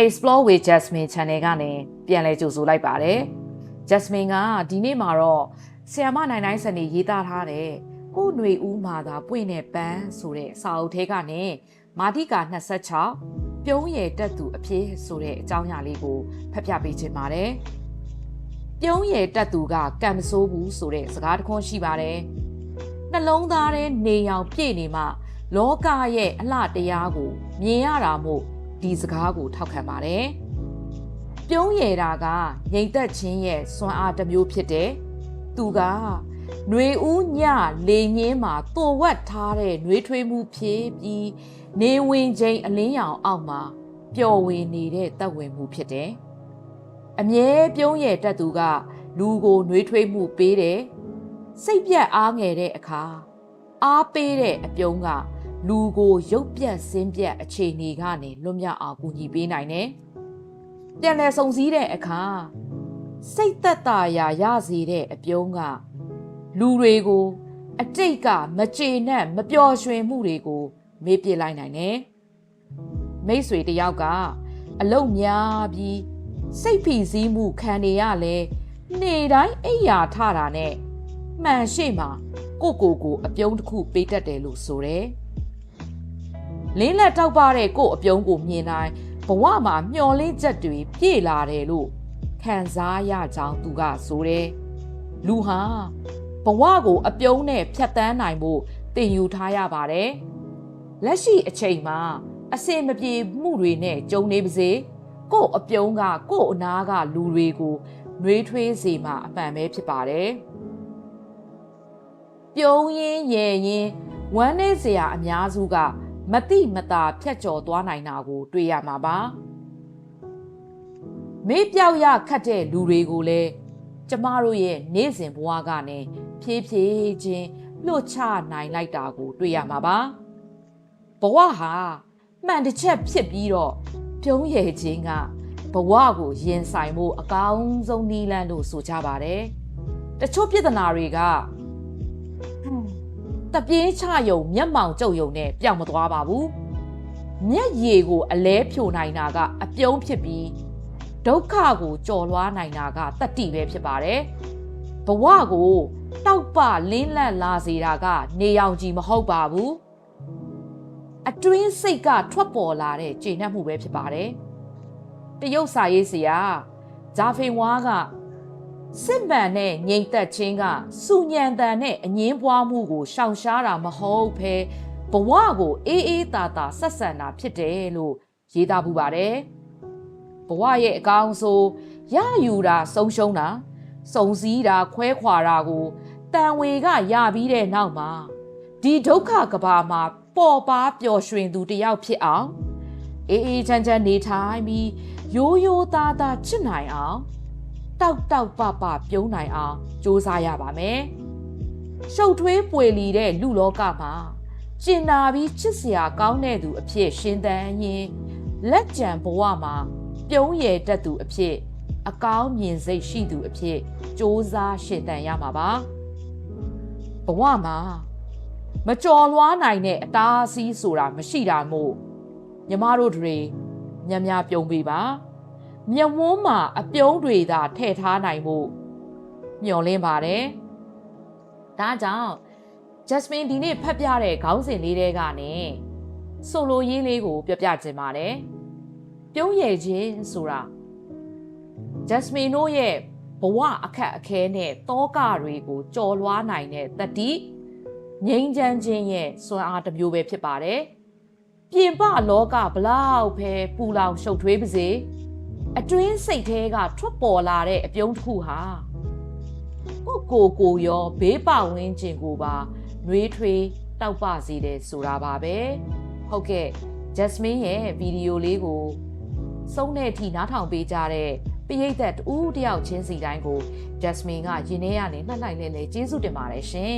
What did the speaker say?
Explore with Jasmine Channel ကနေပြန်လည်ကြိုဆိုလိုက်ပါတယ် Jasmine ကဒီနေ့မှာတော့ဆရာမနိုင်နိုင်စနေရေးသားထားတဲ့ကိုຫນွေဦးမှာသာပွင့်တဲ့ပန်းဆိုတဲ့စာအုပ်ထဲကနေမာတိကာ26ပြုံးရည်တက်သူအဖြစ်ဆိုတဲ့အကြောင်းအရာလေးကိုဖတ်ပြပေးခြင်းပါတယ်ပြုံးရည်တက်သူကကံမဆိုးဘူးဆိုတဲ့စကားတစ်ခွန်းရှိပါတယ်နှလုံးသားထဲနေရောင်ပြည့်နေမှလောကရဲ့အလှတရားကိုမြင်ရတာမို့ဒီစကားကိုထောက်ခံပါတယ်။ပြုံးရတာကငြိမ်သက်ခြင်းရဲ့စွမ်းအားတစ်မျိုးဖြစ်တယ်။သူကຫນွေဦးညလေငင်းမှာတိုဝက်ထားတဲ့နှွေးထွေးမှုဖြစ်ပြီးနေဝင်ချိန်အလင်းရောင်အောက်မှာပျော်ဝင်နေတဲ့သက်ဝင်မှုဖြစ်တယ်။အမြဲပြုံးရတတ်သူကလူကိုနှွေးထွေးမှုပေးတယ်။စိတ်ပြတ်အားငယ်တဲ့အခါအားပေးတဲ့အပြုံးကလူကိုရုပ်ပြတ်ဆင်းပြတ်အခြေအနေကနေလွတ်မြောက်အောင်ကူညီပေးနိုင်တယ်။ပြန်လည်ဆုံစည်းတဲ့အခါစိတ်သက်သာရာရစေတဲ့အပြုံးကလူတွေကိုအတိတ်ကမကျေနပ်မပျော်ရွှင်မှုတွေကိုမေ့ပြစ်လိုက်နိုင်တယ်။မိတ်ဆွေတယောက်ကအလုတ်များပြီးစိတ်ဖိစီးမှုခံနေရလဲနေ့တိုင်းအိယာထတာနဲ့မှန်ရှိမှကိုအပြုံးတစ်ခုပေးတတ်တယ်လို့ဆိုတယ်။လင်းလက်တောက်ပါတဲ့ကို့အပြုံးကိုမြင်တိုင်းဘဝမှာမျော်လင့်ချက်တွေပြည့်လာတယ်လို့ခံစားရကြောင်းသူကဆိုတယ်။လူဟာဘဝကိုအပြုံးနဲ့ဖြတ်တန်းနိုင်ဖို့သင်ယူထားရပါတယ်။လက်ရှိအချိန်မှာအစင်မပြေမှုတွေနဲ့ကြုံနေပါစေကို့အပြုံးကကို့အနာကလူတွေကိုနှွေးထွေးစေမှာအမှန်ပဲဖြစ်ပါတယ်။ပြုံးရင်းရဲရင်ဝမ်းနေစရာအများစုကမတိမတာဖြတ်ကျော်သွားနိုင်တာကိုတွေ့ရမှာပါမေးပြောက်ရခတ်တဲ့လူတွေကိုလည်းကျမတို့ရဲ့နေ့စဉ်ဘဝကနေဖြည်းဖြည်းချင်းလွတ်ချနိုင်လိုက်တာကိုတွေ့ရမှာပါဘဝဟာမှန်တစ်ချက်ဖြစ်ပြီးတော့ပြုံးရည်ခြင်းကဘဝကိုရင်ဆိုင်ဖို့အကောင်းဆုံးနည်းလမ်းလို့ဆိုကြပါတယ်တချို့ပြဿနာတွေကတပြေးချယုံမျက်မှောင်ကျုပ်ယုံနဲ့ပြောင်းမသွားပါဘူးမျက်ရည်ကိုအလဲဖြိုနိုင်တာကအပြုံးဖြစ်ပြီးဒုက္ခကိုကြော်လွှားနိုင်တာကတတ္တိပဲဖြစ်ပါတယ်ဘဝကိုတောက်ပလင်းလက်လာစေတာကနေရောင်ကြီးမဟုတ်ပါဘူးအတွင်းစိတ်ကထွက်ပေါ်လာတဲ့ကျေနပ်မှုပဲဖြစ်ပါတယ်တရုတ်စာရေးဆရာဂျာဖေဝါကစစ်မှန်တဲ့ငြိမ်သက်ခြင်းကစုညံတန်နဲ့အငင်းပွားမှုကိုရှောင်ရှားတာမဟုတ်ဘဲဘဝကိုအေးအေးသာသာဆက်ဆံတာဖြစ်တယ်လို့ရေးသားပူပါတယ်ဘဝရဲ့အကောင်းဆိုရယူတာဆုံးရှုံးတာစုံစည်းတာခွဲခွာတာကိုတန်ဝေကရပြီးတဲ့နောက်မှာဒီဒုက္ခကဘာမှာပေါ်ပါပျော်ရွှင်သူတယောက်ဖြစ်အောင်အေးအေးချမ်းချမ်းနေထိုင်ပြီးရိုးရိုးသားသားချစ်နိုင်အောင်တောက်ပပြုံးနိုင်အောင်စူးစမ်းရပါမယ်ရှုပ်ထွေးပွေလီတဲ့လူလောကမှာကျင်နာပြီးချစ်စရာကောင်းတဲ့သူအဖြစ်ရှင်သန်ရင်လက်ကျန်ဘဝမှာပြုံးရည်တတ်သူအဖြစ်အကောင်းမြင်စိတ်ရှိသူအဖြစ်စူးစမ်းရှင်သန်ရမှာပါဘဝမှာမကြော်လွှားနိုင်တဲ့အတားအဆီးဆိုတာမရှိတာမို့ညီမတို့တွေများပြုံးပေးပါမျက်ဝန်းမှာအပြုံးတွေသာထည့်ထားနိုင်မှုမျှော်လင့်ပါတယ်။ဒါကြောင့် Jasmine ဒီနေ့ဖတ်ပြတဲ့ခေါင်းစဉ်လေးတွေကနေဆိုလိုရင်းလေးကိုပြပြခြင်းပါတယ်။ပြုံးရည်ခြင်းဆိုတာ Jasmine တို့ရဲ့ဘဝအခက်အခဲနဲ့တောကတွေကိုကြော်လွှားနိုင်တဲ့တတိငြိမ်းချမ်းခြင်းရဲ့စွမ်းအားတစ်မျိုးပဲဖြစ်ပါတယ်။ပြင်ပလောကဘလောက်ပဲပူလောင်ရှုပ်ထွေးပါစေအတွင်းစိတ်ထဲကထွက်ပေါ်လာတဲ့အပြုံးတစ်ခုဟာကိုရောဘေးပဝန်းကျင်ကိုပါနှွေးထွေးတောက်ပစေတယ်ဆိုတာပါပဲဟုတ်ကဲ့ Jasmine ရဲ့ဗီဒီယိုလေးကိုစုံတဲ့အထိနားထောင်ပေးကြတဲ့ပရိသတ်တူတယောက်ချင်းစီတိုင်းကို Jasmine ကရင်ထဲကနေနှက်လိုက်လဲကျေးဇူးတင်ပါတယ်ရှင်